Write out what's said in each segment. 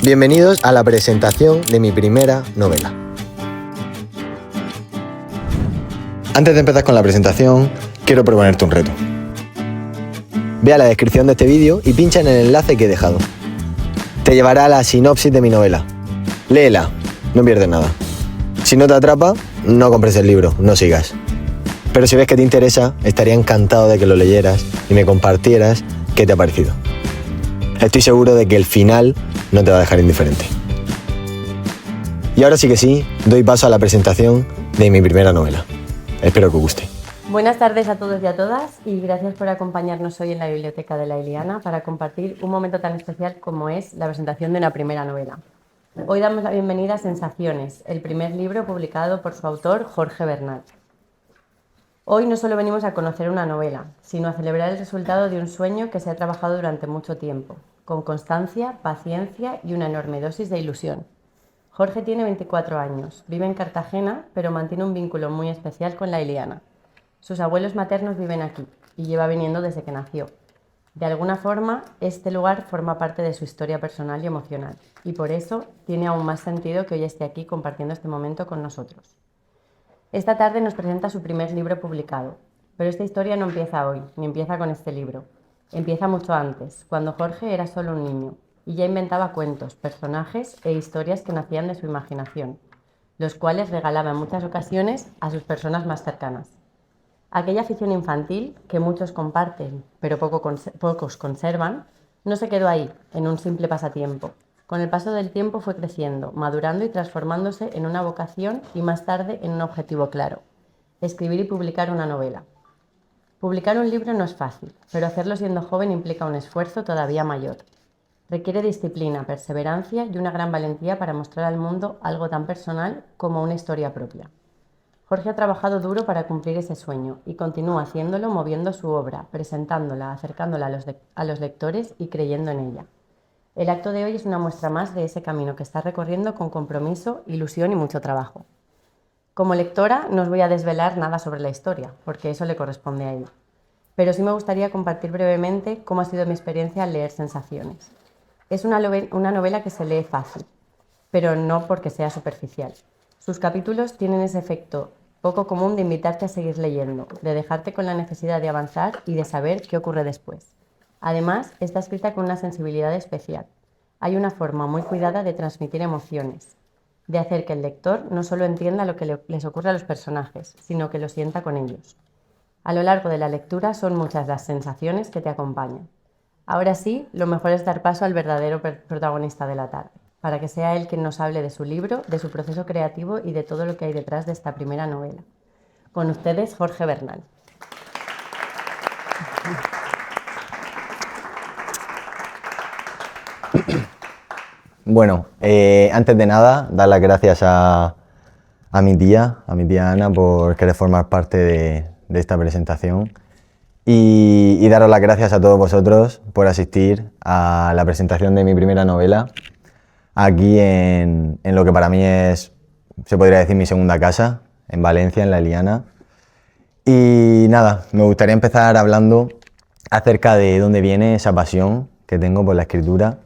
Bienvenidos a la presentación de mi primera novela. Antes de empezar con la presentación, quiero proponerte un reto. Ve a la descripción de este vídeo y pincha en el enlace que he dejado. Te llevará a la sinopsis de mi novela. Léela, no pierdes nada. Si no te atrapa, no compres el libro, no sigas. Pero si ves que te interesa, estaría encantado de que lo leyeras y me compartieras qué te ha parecido. Estoy seguro de que el final no te va a dejar indiferente. Y ahora sí que sí, doy paso a la presentación de mi primera novela. Espero que os guste. Buenas tardes a todos y a todas y gracias por acompañarnos hoy en la Biblioteca de la Iliana para compartir un momento tan especial como es la presentación de una primera novela. Hoy damos la bienvenida a Sensaciones, el primer libro publicado por su autor, Jorge Bernal. Hoy no solo venimos a conocer una novela, sino a celebrar el resultado de un sueño que se ha trabajado durante mucho tiempo, con constancia, paciencia y una enorme dosis de ilusión. Jorge tiene 24 años, vive en Cartagena, pero mantiene un vínculo muy especial con la Iliana. Sus abuelos maternos viven aquí y lleva viniendo desde que nació. De alguna forma, este lugar forma parte de su historia personal y emocional, y por eso tiene aún más sentido que hoy esté aquí compartiendo este momento con nosotros. Esta tarde nos presenta su primer libro publicado, pero esta historia no empieza hoy, ni empieza con este libro. Empieza mucho antes, cuando Jorge era solo un niño, y ya inventaba cuentos, personajes e historias que nacían de su imaginación, los cuales regalaba en muchas ocasiones a sus personas más cercanas. Aquella afición infantil, que muchos comparten, pero pocos conservan, no se quedó ahí, en un simple pasatiempo. Con el paso del tiempo fue creciendo, madurando y transformándose en una vocación y más tarde en un objetivo claro: escribir y publicar una novela. Publicar un libro no es fácil, pero hacerlo siendo joven implica un esfuerzo todavía mayor. Requiere disciplina, perseverancia y una gran valentía para mostrar al mundo algo tan personal como una historia propia. Jorge ha trabajado duro para cumplir ese sueño y continúa haciéndolo moviendo su obra, presentándola, acercándola a los lectores y creyendo en ella. El acto de hoy es una muestra más de ese camino que está recorriendo con compromiso, ilusión y mucho trabajo. Como lectora no os voy a desvelar nada sobre la historia, porque eso le corresponde a ella. Pero sí me gustaría compartir brevemente cómo ha sido mi experiencia al leer Sensaciones. Es una novela que se lee fácil, pero no porque sea superficial. Sus capítulos tienen ese efecto poco común de invitarte a seguir leyendo, de dejarte con la necesidad de avanzar y de saber qué ocurre después. Además, está escrita con una sensibilidad especial. Hay una forma muy cuidada de transmitir emociones, de hacer que el lector no solo entienda lo que les ocurre a los personajes, sino que lo sienta con ellos. A lo largo de la lectura son muchas las sensaciones que te acompañan. Ahora sí, lo mejor es dar paso al verdadero protagonista de la tarde, para que sea él quien nos hable de su libro, de su proceso creativo y de todo lo que hay detrás de esta primera novela. Con ustedes, Jorge Bernal. Bueno, antes de nada, dar las gracias a mi tía Ana, por querer formar parte de esta presentación y daros las gracias a todos vosotros por asistir a la presentación de mi primera novela aquí en lo que para mí es, se podría decir, mi segunda casa, en Valencia, en la Iliana. Y nada, me gustaría empezar hablando acerca de dónde viene esa pasión que tengo por la escritura.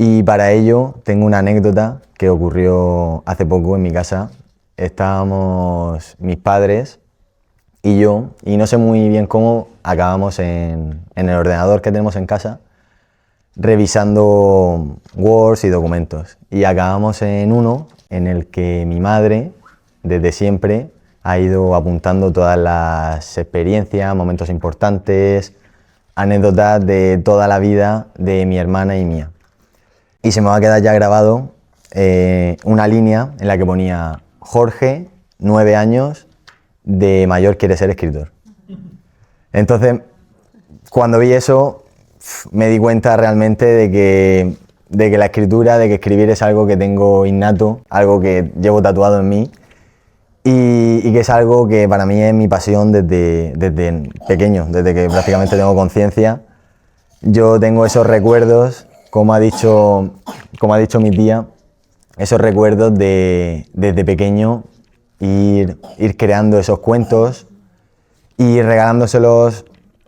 Y para ello tengo una anécdota que ocurrió hace poco en mi casa. Estábamos mis padres y yo, y no sé muy bien cómo, acabamos en el ordenador que tenemos en casa revisando Words y documentos. Y acabamos en uno en el que mi madre, desde siempre, ha ido apuntando todas las experiencias, momentos importantes, anécdotas de toda la vida de mi hermana y mía. Y se me va a quedar ya grabado una línea en la que ponía: Jorge, 9 años, de mayor quiere ser escritor. Entonces, cuando vi eso, me di cuenta realmente de que la escritura, de que escribir es algo que tengo innato, algo que llevo tatuado en mí y que es algo que para mí es mi pasión desde pequeño, desde que prácticamente tengo conciencia. Yo tengo esos recuerdos, como ha dicho mi tía, esos recuerdos de desde pequeño ir creando esos cuentos y regalándoselos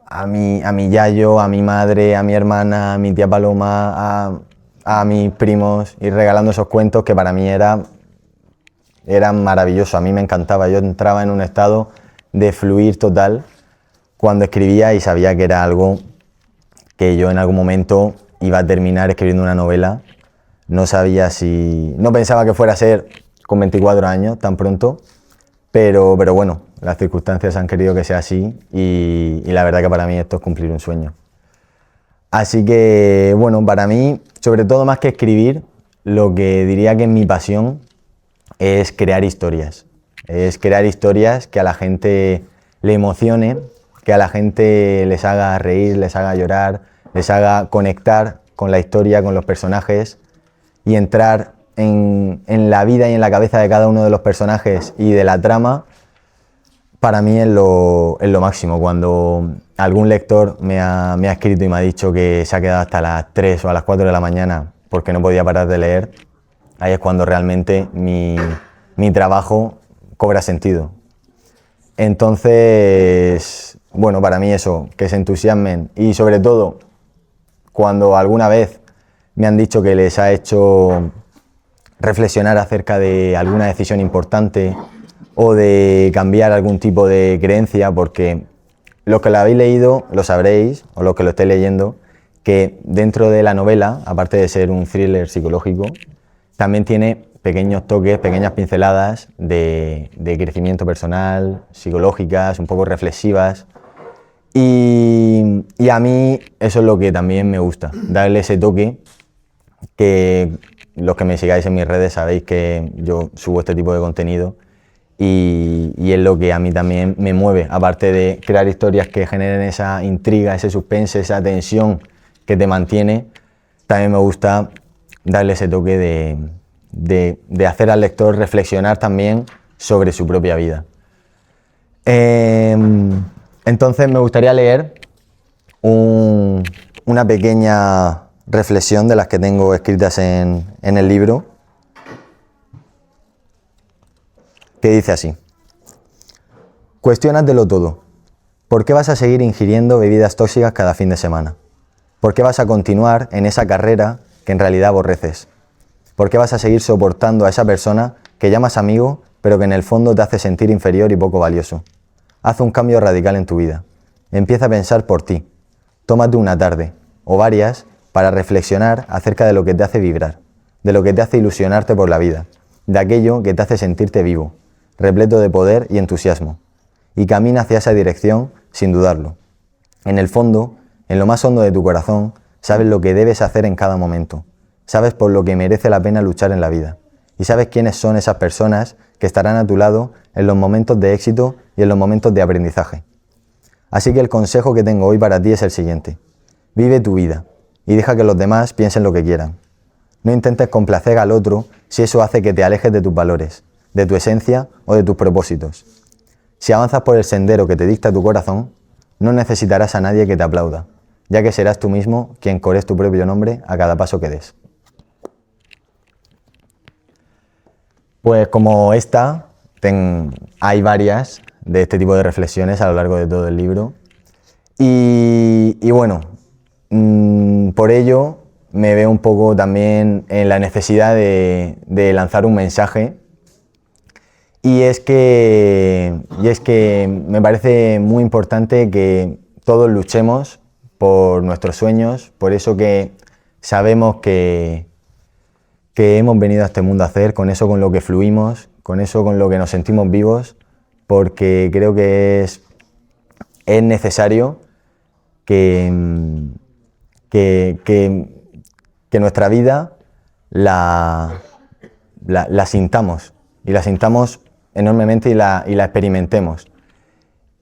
a mi yayo, a mi madre, a mi hermana, a mi tía Paloma, a mis primos, ir regalando esos cuentos que para mí eran maravillosos, a mí me encantaba, yo entraba en un estado de fluir total cuando escribía y sabía que era algo que yo en algún momento iba a terminar escribiendo una novela. No sabía no pensaba que fuera a ser con 24 años tan pronto, pero bueno, las circunstancias han querido que sea así y la verdad que para mí esto es cumplir un sueño. Así que bueno, para mí, sobre todo más que escribir, lo que diría que es mi pasión es crear historias. Es crear historias que a la gente le emocione, que a la gente les haga reír, les haga llorar, les haga conectar con la historia, con los personajes y entrar en la vida y en la cabeza de cada uno de los personajes y de la trama. Para mí es lo máximo. Cuando algún lector me ha escrito y me ha dicho que se ha quedado hasta las 3 o a las 4 de la mañana porque no podía parar de leer, ahí es cuando realmente mi trabajo cobra sentido. Entonces, bueno, para mí eso, que se entusiasmen y sobre todo cuando alguna vez me han dicho que les ha hecho reflexionar acerca de alguna decisión importante o de cambiar algún tipo de creencia, porque los que lo habéis leído lo sabréis, o los que lo estéis leyendo, que dentro de la novela, aparte de ser un thriller psicológico, también tiene pequeños toques, pequeñas pinceladas de crecimiento personal, psicológicas, un poco reflexivas. Y a mí eso es lo que también me gusta, darle ese toque, que los que me sigáis en mis redes sabéis que yo subo este tipo de contenido y es lo que a mí también me mueve, aparte de crear historias que generen esa intriga, ese suspense, esa tensión que te mantiene, también me gusta darle ese toque de hacer al lector reflexionar también sobre su propia vida. Entonces me gustaría leer una pequeña reflexión de las que tengo escritas en el libro, que dice así: cuestiónatelo todo. ¿Por qué vas a seguir ingiriendo bebidas tóxicas cada fin de semana? ¿Por qué vas a continuar en esa carrera que en realidad aborreces? ¿Por qué vas a seguir soportando a esa persona que llamas amigo, pero que en el fondo te hace sentir inferior y poco valioso? Haz un cambio radical en tu vida. Empieza a pensar por ti. Tómate una tarde, o varias, para reflexionar acerca de lo que te hace vibrar, de lo que te hace ilusionarte por la vida, de aquello que te hace sentirte vivo, repleto de poder y entusiasmo. Y camina hacia esa dirección sin dudarlo. En el fondo, en lo más hondo de tu corazón, sabes lo que debes hacer en cada momento. Sabes por lo que merece la pena luchar en la vida. Y sabes quiénes son esas personas que estarán a tu lado en los momentos de éxito y en los momentos de aprendizaje. Así que el consejo que tengo hoy para ti es el siguiente: vive tu vida y deja que los demás piensen lo que quieran. No intentes complacer al otro si eso hace que te alejes de tus valores, de tu esencia o de tus propósitos. Si avanzas por el sendero que te dicta tu corazón, no necesitarás a nadie que te aplauda, ya que serás tú mismo quien cores tu propio nombre a cada paso que des. Pues como esta, hay varias de este tipo de reflexiones a lo largo de todo el libro. Y bueno, por ello me veo un poco también en la necesidad de lanzar un mensaje. Y es que me parece muy importante que todos luchemos por nuestros sueños, por eso que sabemos que hemos venido a este mundo a hacer, con eso con lo que fluimos, con eso con lo que nos sentimos vivos, porque creo que es necesario que nuestra vida la sintamos, y la sintamos enormemente y la experimentemos.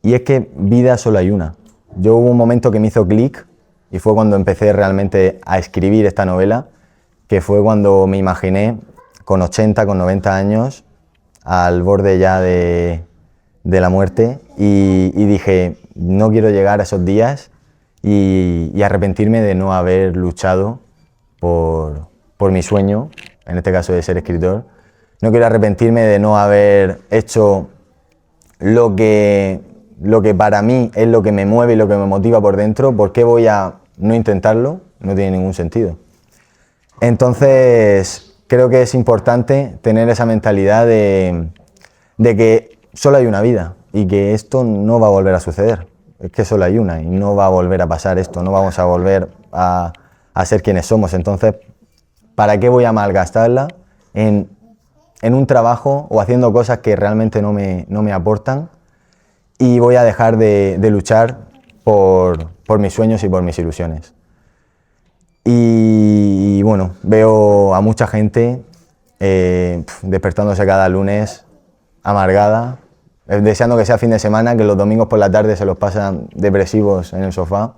Y es que vida solo hay una. Yo hubo un momento que me hizo clic y fue cuando empecé realmente a escribir esta novela, que fue cuando me imaginé con 80, con 90 años, al borde ya de la muerte, y dije, no quiero llegar a esos días y arrepentirme de no haber luchado por mi sueño, en este caso de ser escritor. No quiero arrepentirme de no haber hecho lo que para mí es lo que me mueve y lo que me motiva por dentro. ¿Por qué voy a no intentarlo? No tiene ningún sentido. Entonces, creo que es importante tener esa mentalidad de que solo hay una vida y que esto no va a volver a suceder. Es que solo hay una y no va a volver a pasar esto, no vamos a volver a ser quienes somos. Entonces, ¿para qué voy a malgastarla en un trabajo o haciendo cosas que realmente no me aportan? Y voy a dejar de luchar por mis sueños y por mis ilusiones. Y bueno, veo a mucha gente despertándose cada lunes amargada, deseando que sea fin de semana, que los domingos por la tarde se los pasan depresivos en el sofá.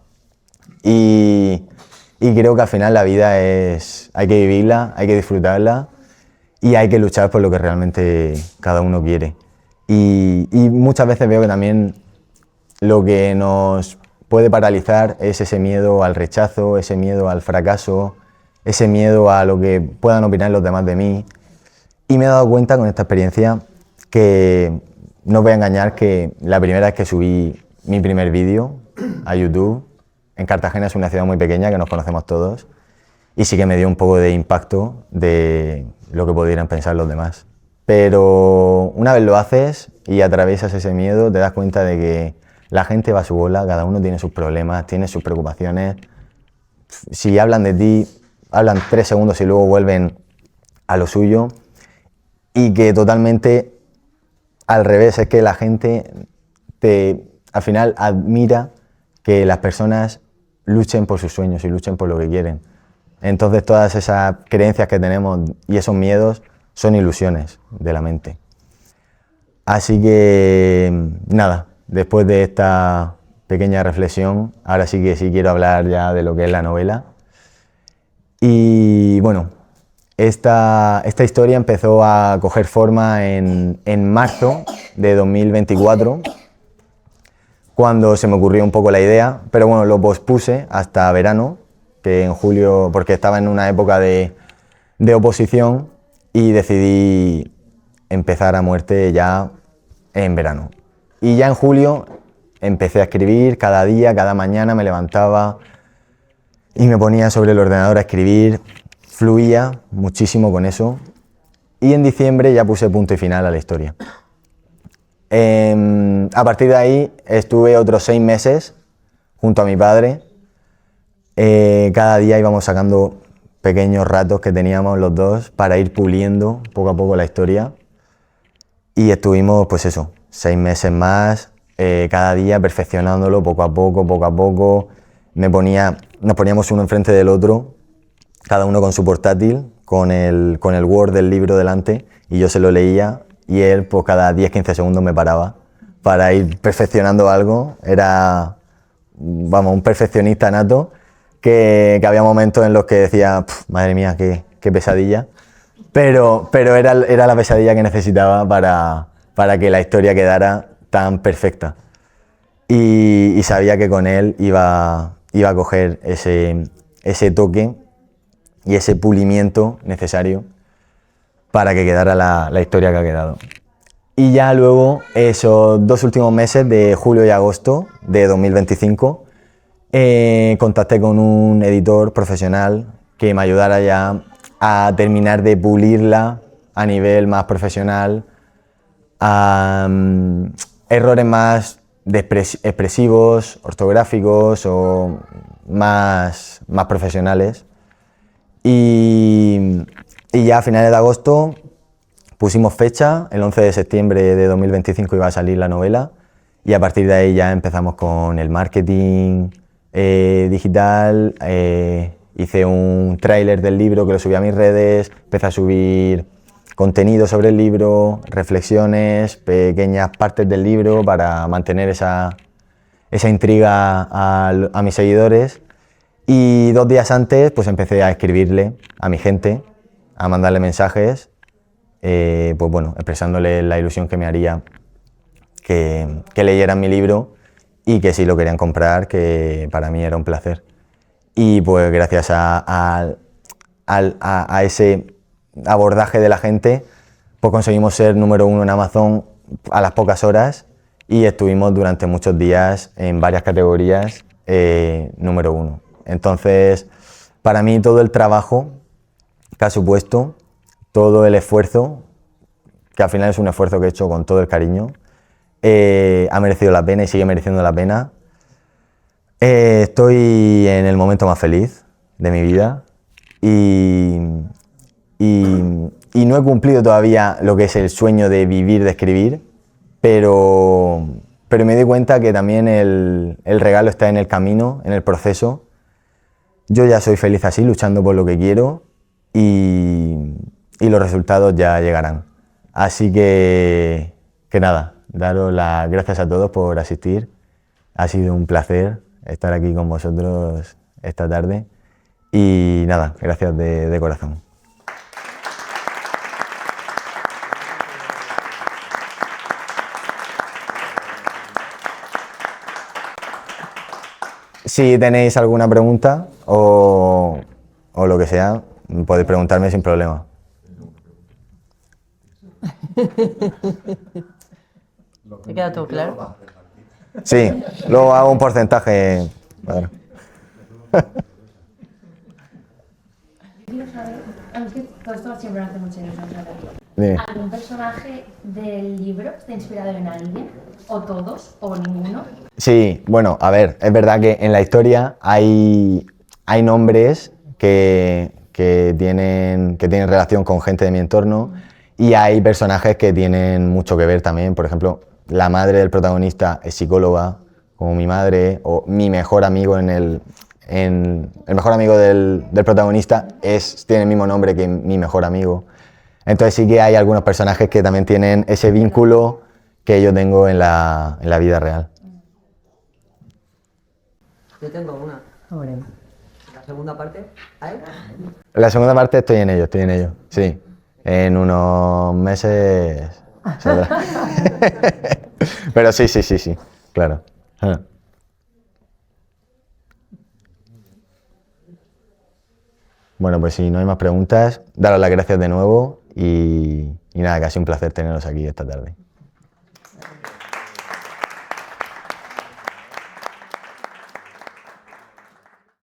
Y creo que al final la vida hay que vivirla, hay que disfrutarla y hay que luchar por lo que realmente cada uno quiere. Y muchas veces veo que también lo que nos puede paralizar es ese miedo al rechazo, ese miedo al fracaso, ese miedo a lo que puedan opinar los demás de mí. Y me he dado cuenta con esta experiencia que, no os voy a engañar, que la primera vez que subí mi primer vídeo a YouTube, en Cartagena es una ciudad muy pequeña que nos conocemos todos, y sí que me dio un poco de impacto de lo que pudieran pensar los demás. Pero una vez lo haces y atraviesas ese miedo, te das cuenta de que la gente va a su bola, cada uno tiene sus problemas, tiene sus preocupaciones. Si hablan de ti, hablan 3 segundos y luego vuelven a lo suyo. Y que totalmente al revés, es que la gente al final admira que las personas luchen por sus sueños y luchen por lo que quieren. Entonces todas esas creencias que tenemos y esos miedos son ilusiones de la mente. Así que nada, después de esta pequeña reflexión, ahora sí que sí quiero hablar ya de lo que es la novela. Y bueno, esta historia empezó a coger forma en marzo de 2024, cuando se me ocurrió un poco la idea, pero bueno, lo pospuse hasta verano, que en julio, porque estaba en una época de oposición y decidí empezar a muerte ya en verano. Y ya en julio empecé a escribir cada día, cada mañana me levantaba y me ponía sobre el ordenador a escribir, fluía muchísimo con eso. Y en diciembre ya puse punto y final a la historia. A partir de ahí estuve otros 6 meses junto a mi padre. Cada día íbamos sacando pequeños ratos que teníamos los dos para ir puliendo poco a poco la historia. Y estuvimos, pues eso, 6 meses más, cada día perfeccionándolo poco a poco, poco a poco. Nos poníamos uno enfrente del otro, cada uno con su portátil, con el Word del libro delante, y yo se lo leía, y él pues cada 10-15 segundos me paraba para ir perfeccionando algo. Era, vamos, un perfeccionista nato, que había momentos en los que decía, madre mía, qué pesadilla, pero era la pesadilla que necesitaba para que la historia quedara tan perfecta. Y sabía que con él iba a coger ese toque y ese pulimiento necesario para que quedara la historia que ha quedado. Y ya luego, esos 2 últimos meses de julio y agosto de 2025, contacté con un editor profesional que me ayudara ya a terminar de pulirla a nivel más profesional, a errores más expresivos, ortográficos o más profesionales. Y ya a finales de agosto pusimos fecha, el 11 de septiembre de 2025 iba a salir la novela, y a partir de ahí ya empezamos con el marketing digital. Hice un tráiler del libro que lo subí a mis redes, empecé a subir contenido sobre el libro, reflexiones, pequeñas partes del libro para mantener esa intriga a mis seguidores. Y 2 días antes pues empecé a escribirle a mi gente, a mandarle mensajes, pues bueno, expresándole la ilusión que me haría que leyeran mi libro y que si lo querían comprar, que para mí era un placer. Y pues gracias a ese abordaje de la gente, pues conseguimos ser número 1 en Amazon a las pocas horas, y estuvimos durante muchos días en varias categorías número 1. Entonces, para mí todo el trabajo que ha supuesto todo el esfuerzo, que al final es un esfuerzo que he hecho con todo el cariño, ha merecido la pena y sigue mereciendo la pena. Estoy en el momento más feliz de mi vida y no he cumplido todavía lo que es el sueño de vivir, de escribir, pero me doy cuenta que también el regalo está en el camino, en el proceso. Yo ya soy feliz así, luchando por lo que quiero y los resultados ya llegarán. Así que nada, daros las gracias a todos por asistir. Ha sido un placer estar aquí con vosotros esta tarde y nada, gracias de corazón. Si tenéis alguna pregunta o lo que sea, podéis preguntarme sin problema. ¿Te queda todo claro? Sí, luego hago un porcentaje. Bueno. Es que todo esto siempre me hace mucha ilusión saber. Dime. ¿Algún personaje del libro está inspirado en alguien? ¿O todos? ¿O ninguno? Sí, bueno, a ver, es verdad que en la historia hay nombres que tienen relación con gente de mi entorno y hay personajes que tienen mucho que ver también. Por ejemplo, la madre del protagonista es psicóloga, como mi madre, o mi mejor amigo el mejor amigo del protagonista tiene el mismo nombre que mi mejor amigo. Entonces sí que hay algunos personajes que también tienen ese vínculo que yo tengo en la vida real. Yo tengo una. Hombre. La segunda parte, ¿hay? La segunda parte estoy en ello, sí. En unos meses... Pero sí, claro. Bueno, pues si no hay más preguntas, daros las gracias de nuevo y nada, que ha sido un placer teneros aquí esta tarde.